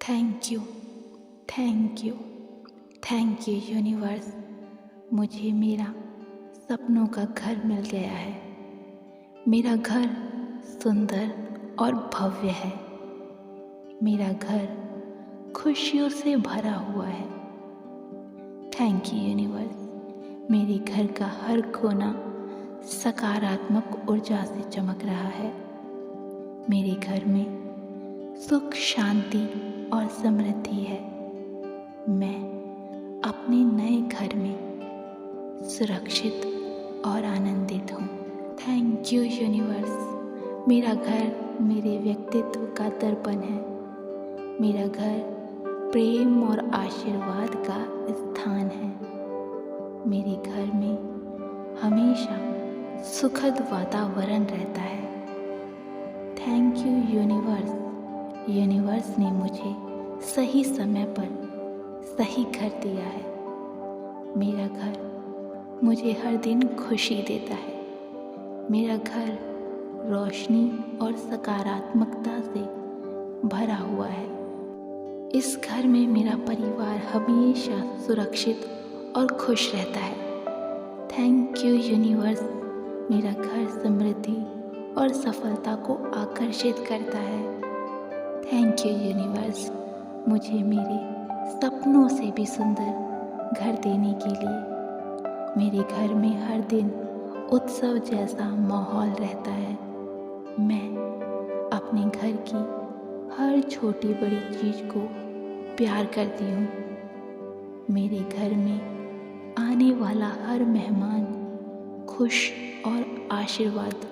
Thank you, thank you, thank you universe. मुझे मेरा सपनों का घर मिल गया है। मेरा घर सुंदर और भव्य है। मेरा घर खुशियों से भरा हुआ है। Thank you universe. मेरे घर का हर कोना सकारात्मक ऊर्जा से चमक रहा है। मेरे घर में सुख, शांति और समृद्धि है। मैं अपने नए घर में सुरक्षित और आनंदित हूँ। Thank you universe. मेरा घर मेरे व्यक्तित्व का दर्पण है। मेरा घर प्रेम और आशीर्वाद का स्थान है। मेरे घर में हमेशा सुखद वातावरण रहता है। Thank you universe. यूनिवर्स ने मुझे सही समय पर सही घर दिया है। मेरा घर मुझे हर दिन खुशी देता है। मेरा घर रोशनी और सकारात्मकता से भरा हुआ है। इस घर में मेरा परिवार हमेशा सुरक्षित और खुश रहता है। Thank you universe. मेरा घर समृद्धि और सफलता को आकर्षित करता है। थैंक यू यूनिवर्स, मुझे मेरे सपनों से भी सुंदर घर देने के लिए। मेरे घर में हर दिन उत्सव जैसा माहौल रहता है। मैं अपने घर की हर छोटी बड़ी चीज़ को प्यार करती हूँ। मेरे घर में आने वाला हर मेहमान खुश और आशीर्वाद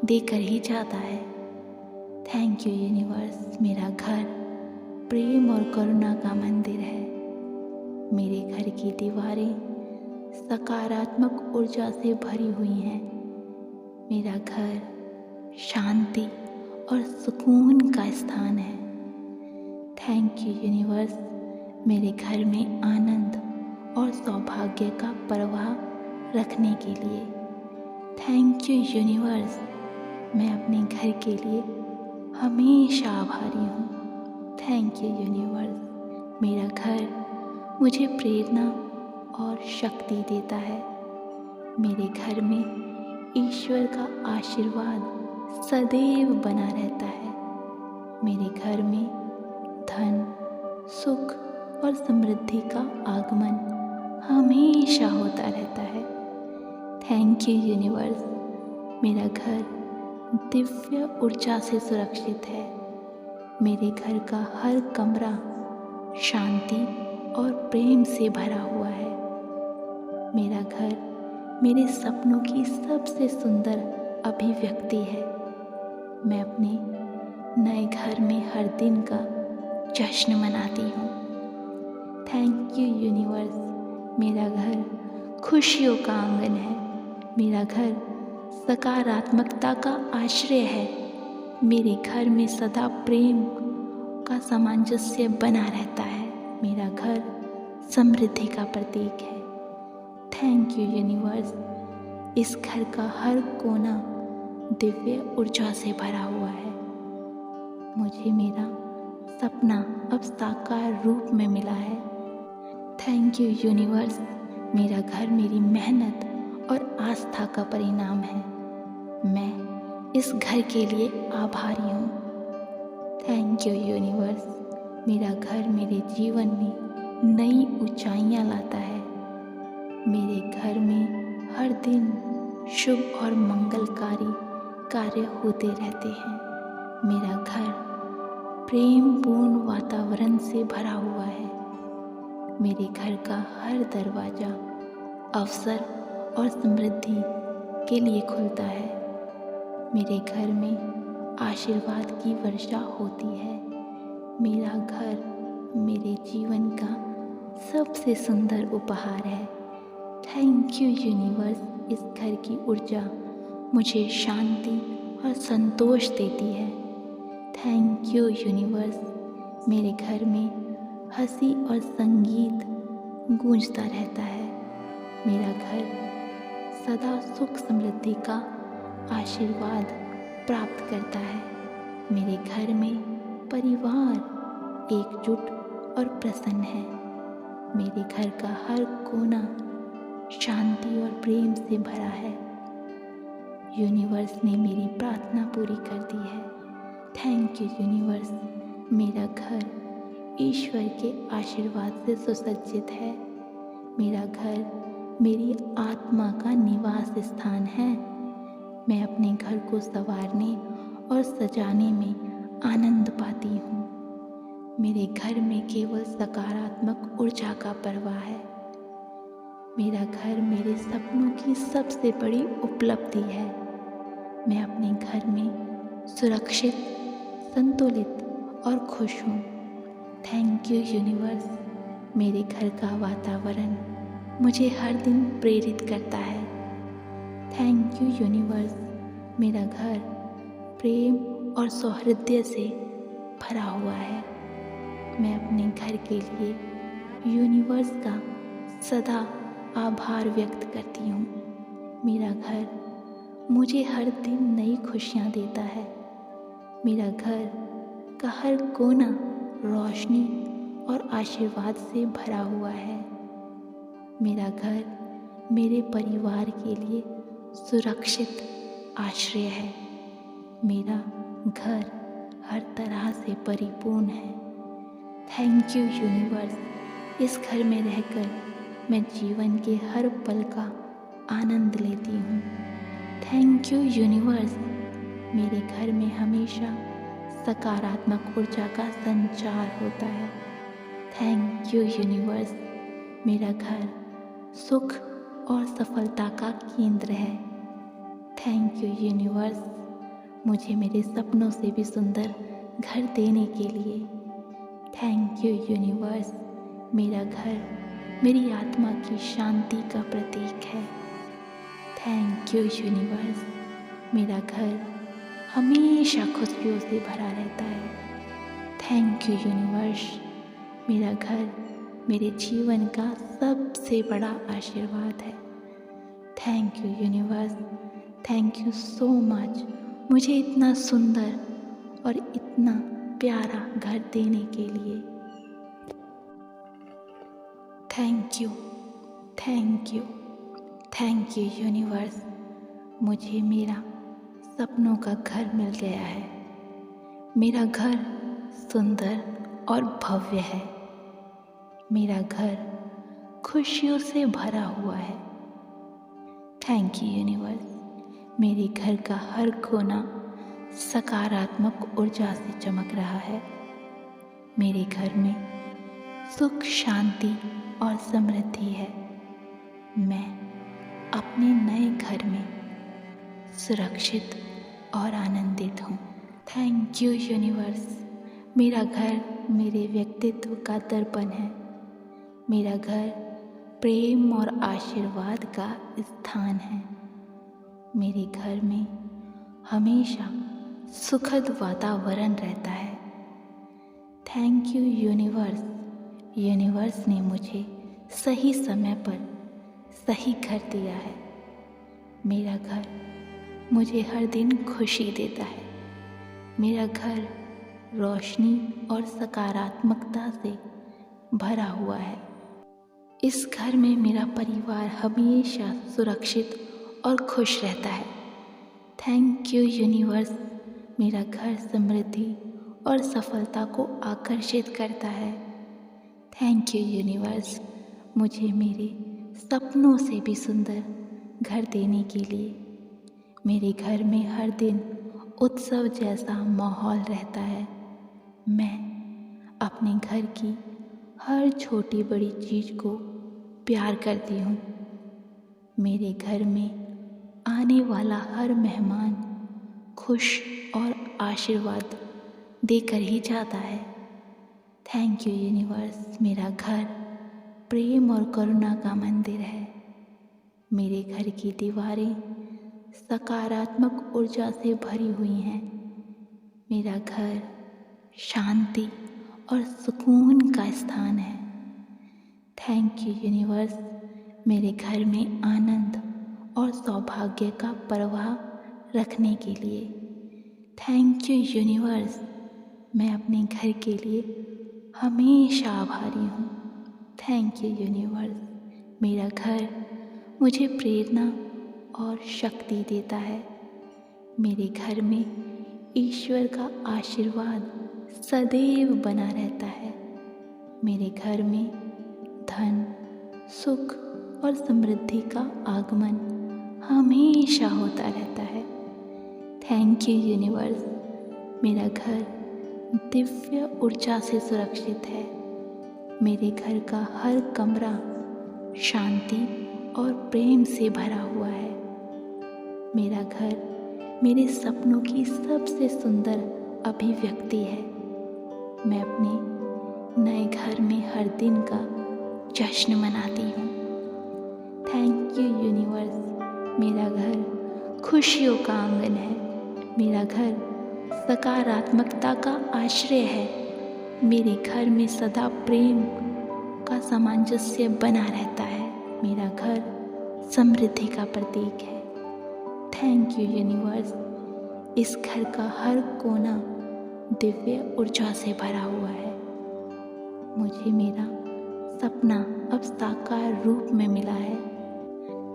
देकर ही जाता है। Thank you universe. मेरा घर प्रेम और करुणा का मंदिर है। मेरे घर की दीवारें सकारात्मक ऊर्जा से भरी हुई हैं। मेरा घर शांति और सुकून का स्थान है। Thank you universe. मेरे घर में आनंद और सौभाग्य का प्रवाह रखने के लिए। Thank you universe. मैं अपने घर के लिए हमेशा आभारी हूँ। Thank you universe. मेरा घर मुझे प्रेरणा और शक्ति देता है। मेरे घर में ईश्वर का आशीर्वाद सदैव बना रहता है। मेरे घर में धन, सुख और समृद्धि का आगमन हमेशा होता रहता है। Thank you universe. मेरा घर दिव्य ऊर्जा से सुरक्षित है। मेरे घर का हर कमरा शांति और प्रेम से भरा हुआ है। मेरा घर मेरे सपनों की सबसे सुंदर अभिव्यक्ति है। मैं अपने नए घर में हर दिन का जश्न मनाती हूँ। Thank you universe. मेरा घर खुशियों का आंगन है। मेरा घर सकारात्मकता का आश्रय है। मेरे घर में सदा प्रेम का सामंजस्य बना रहता है। मेरा घर समृद्धि का प्रतीक है। Thank you universe. इस घर का हर कोना दिव्य ऊर्जा से भरा हुआ है। मुझे मेरा सपना अब साकार रूप में मिला है। Thank you universe. मेरा घर मेरी मेहनत और आस्था का परिणाम है। मैं इस घर के लिए आभारी हूँ। Thank you universe. मेरा घर मेरे जीवन में नई ऊंचाइयाँ लाता है। मेरे घर में हर दिन शुभ और मंगलकारी कार्य होते रहते हैं। मेरा घर प्रेमपूर्ण वातावरण से भरा हुआ है। मेरे घर का हर दरवाज़ा अवसर और समृद्धि के लिए खुलता है। मेरे घर में आशीर्वाद की वर्षा होती है। मेरा घर मेरे जीवन का सबसे सुंदर उपहार है। Thank you universe. इस घर की ऊर्जा मुझे शांति और संतोष देती है। Thank you universe. मेरे घर में हंसी और संगीत गूंजता रहता है। मेरा घर सदा सुख समृद्धि का आशीर्वाद प्राप्त करता है। मेरे घर में परिवार एकजुट और प्रसन्न है। मेरे घर का हर कोना शांति और प्रेम से भरा है। यूनिवर्स ने मेरी प्रार्थना पूरी कर दी है। Thank you universe. मेरा घर ईश्वर के आशीर्वाद से सुसज्जित है। मेरा घर मेरी आत्मा का निवास स्थान है। मैं अपने घर को संवारने और सजाने में आनंद पाती हूँ। मेरे घर में केवल सकारात्मक ऊर्जा का प्रवाह है। मेरा घर मेरे सपनों की सबसे बड़ी उपलब्धि है। मैं अपने घर में सुरक्षित, संतुलित और खुश हूँ। Thank you universe. मेरे घर का वातावरण मुझे हर दिन प्रेरित करता है। Thank you universe. मेरा घर प्रेम और सौहार्द से भरा हुआ है। मैं अपने घर के लिए यूनिवर्स का सदा आभार व्यक्त करती हूँ। मेरा घर मुझे हर दिन नई खुशियाँ देता है। मेरा घर का हर कोना रोशनी और आशीर्वाद से भरा हुआ है। मेरा घर मेरे परिवार के लिए सुरक्षित आश्रय है। मेरा घर हर तरह से परिपूर्ण है। Thank you universe. इस घर में रहकर मैं जीवन के हर पल का आनंद लेती हूँ। Thank you universe. मेरे घर में हमेशा सकारात्मक ऊर्जा का संचार होता है। Thank you universe. मेरा घर सुख और सफलता का केंद्र है। Thank you universe. मुझे मेरे सपनों से भी सुंदर घर देने के लिए। Thank you universe. मेरा घर मेरी आत्मा की शांति का प्रतीक है। Thank you universe. मेरा घर हमेशा खुशियों से भरा रहता है। Thank you universe. मेरा घर मेरे जीवन का सबसे बड़ा आशीर्वाद है। Thank you universe. Thank you so much मुझे इतना सुंदर और इतना प्यारा घर देने के लिए। Thank you, thank you, thank you universe. मुझे मेरा सपनों का घर मिल गया है। मेरा घर सुंदर और भव्य है। मेरा घर खुशियों से भरा हुआ है। Thank you universe. मेरे घर का हर कोना सकारात्मक ऊर्जा से चमक रहा है। मेरे घर में सुख, शांति और समृद्धि है। मैं अपने नए घर में सुरक्षित और आनंदित हूँ। Thank you universe. मेरा घर मेरे व्यक्तित्व का दर्पण है। मेरा घर प्रेम और आशीर्वाद का स्थान है। मेरे घर में हमेशा सुखद वातावरण रहता है। Thank you universe. यूनिवर्स ने मुझे सही समय पर सही घर दिया है। मेरा घर मुझे हर दिन खुशी देता है। मेरा घर रोशनी और सकारात्मकता से भरा हुआ है। इस घर में मेरा परिवार हमेशा सुरक्षित और खुश रहता है। Thank you universe. मेरा घर समृद्धि और सफलता को आकर्षित करता है। Thank you universe. मुझे मेरे सपनों से भी सुंदर घर देने के लिए। मेरे घर में हर दिन उत्सव जैसा माहौल रहता है। मैं अपने घर की हर छोटी बड़ी चीज़ को प्यार करती हूँ। मेरे घर में आने वाला हर मेहमान खुश और आशीर्वाद देकर ही जाता है। Thank you universe. मेरा घर प्रेम और करुणा का मंदिर है। मेरे घर की दीवारें सकारात्मक ऊर्जा से भरी हुई हैं। मेरा घर शांति और सुकून का स्थान है। Thank you universe. मेरे घर में आनंद और सौभाग्य का प्रवाह रखने के लिए। Thank you universe. मैं अपने घर के लिए हमेशा आभारी हूँ। Thank you universe. मेरा घर मुझे प्रेरणा और शक्ति देता है। मेरे घर में ईश्वर का आशीर्वाद सदैव बना रहता है। मेरे घर में धन, सुख और समृद्धि का आगमन हमेशा होता रहता है। Thank you universe. मेरा घर दिव्य ऊर्जा से सुरक्षित है। मेरे घर का हर कमरा शांति और प्रेम से भरा हुआ है। मेरा घर मेरे सपनों की सबसे सुंदर अभिव्यक्ति है। मैं अपने नए घर में हर दिन का जश्न मनाती हूँ। Thank you universe. मेरा घर खुशियों का आंगन है। मेरा घर सकारात्मकता का आश्रय है। मेरे घर में सदा प्रेम का सामंजस्य बना रहता है। मेरा घर समृद्धि का प्रतीक है। Thank you universe. इस घर का हर कोना दिव्य ऊर्जा से भरा हुआ है। मुझे मेरा सपना अब साकार रूप में मिला है।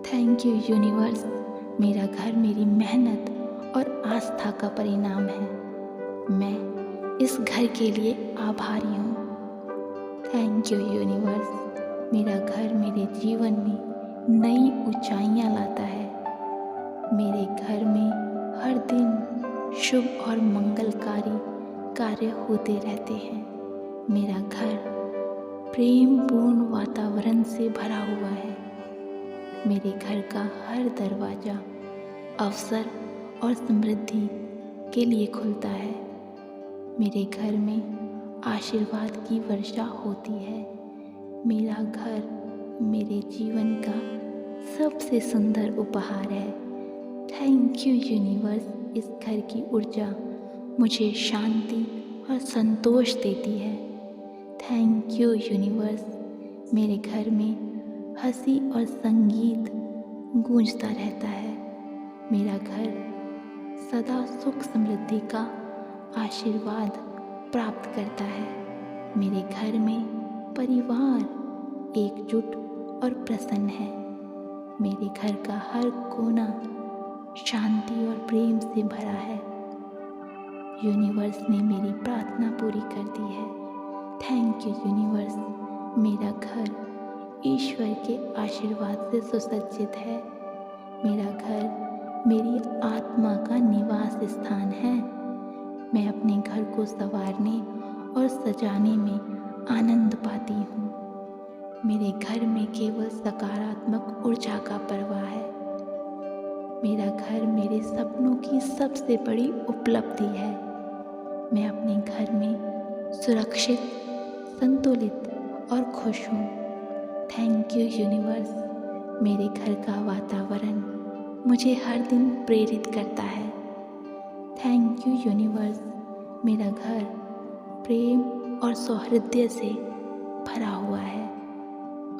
Thank you universe. मेरा घर मेरी मेहनत और आस्था का परिणाम है। मैं इस घर के लिए आभारी हूँ। Thank you universe. मेरा घर मेरे जीवन में नई ऊंचाइयाँ लाता है। मेरे घर में हर दिन शुभ और मंगलकारी कार्य होते रहते हैं। मेरा घर प्रेमपूर्ण वातावरण से भरा हुआ है। मेरे घर का हर दरवाज़ा अवसर और समृद्धि के लिए खुलता है। मेरे घर में आशीर्वाद की वर्षा होती है। मेरा घर मेरे जीवन का सबसे सुंदर उपहार है। Thank you universe. इस घर की ऊर्जा मुझे शांति और संतोष देती है। Thank you universe. मेरे घर में हंसी और संगीत गूंजता रहता है। मेरा घर सदा सुख समृद्धि का आशीर्वाद प्राप्त करता है। मेरे घर में परिवार एकजुट और प्रसन्न है। मेरे घर का हर कोना शांति और प्रेम से भरा है। यूनिवर्स ने मेरी प्रार्थना पूरी कर दी है। Thank you universe. मेरा घर ईश्वर के आशीर्वाद से सुसज्जित है। मेरा घर मेरी आत्मा का निवास स्थान है। मैं अपने घर को संवारने और सजाने में आनंद पाती हूँ। मेरे घर में केवल सकारात्मक ऊर्जा का प्रवाह है। मेरा घर मेरे सपनों की सबसे बड़ी उपलब्धि है। मैं अपने घर में सुरक्षित, संतुलित और खुश हूँ। Thank you universe. मेरे घर का वातावरण मुझे हर दिन प्रेरित करता है। Thank you universe. मेरा घर प्रेम और सौहार्द से भरा हुआ है।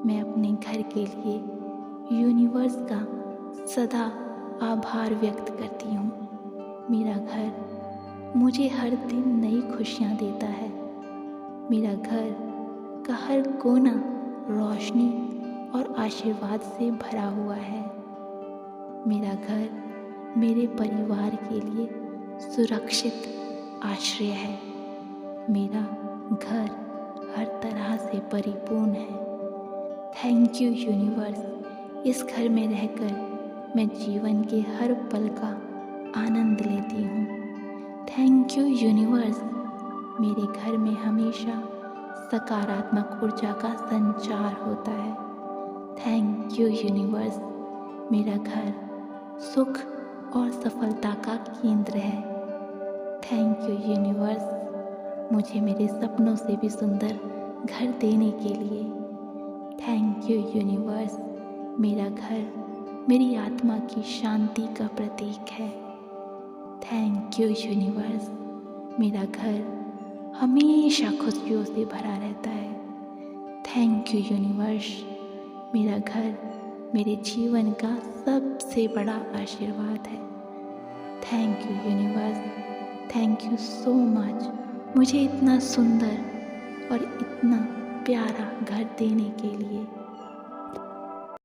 मैं अपने घर के लिए यूनिवर्स का सदा आभार व्यक्त करती हूँ। मेरा घर मुझे हर दिन नई खुशियाँ देता है। मेरा घर का हर कोना रोशनी और आशीर्वाद से भरा हुआ है। मेरा घर मेरे परिवार के लिए सुरक्षित आश्रय है। मेरा घर हर तरह से परिपूर्ण है। Thank you universe. इस घर में रहकर मैं जीवन के हर पल का आनंद लेती हूँ। Thank you universe. मेरे घर में हमेशा सकारात्मक ऊर्जा का संचार होता है। Thank you universe. मेरा घर सुख और सफलता का केंद्र है। Thank you universe. मुझे मेरे सपनों से भी सुंदर घर देने के लिए। Thank you universe. मेरा घर मेरी आत्मा की शांति का प्रतीक है। Thank you universe. मेरा घर हमेशा खुशियों से भरा रहता है। Thank you universe. मेरा घर मेरे जीवन का सबसे बड़ा आशीर्वाद है। Thank you universe. Thank you so much मुझे इतना सुंदर और इतना प्यारा घर देने के लिए।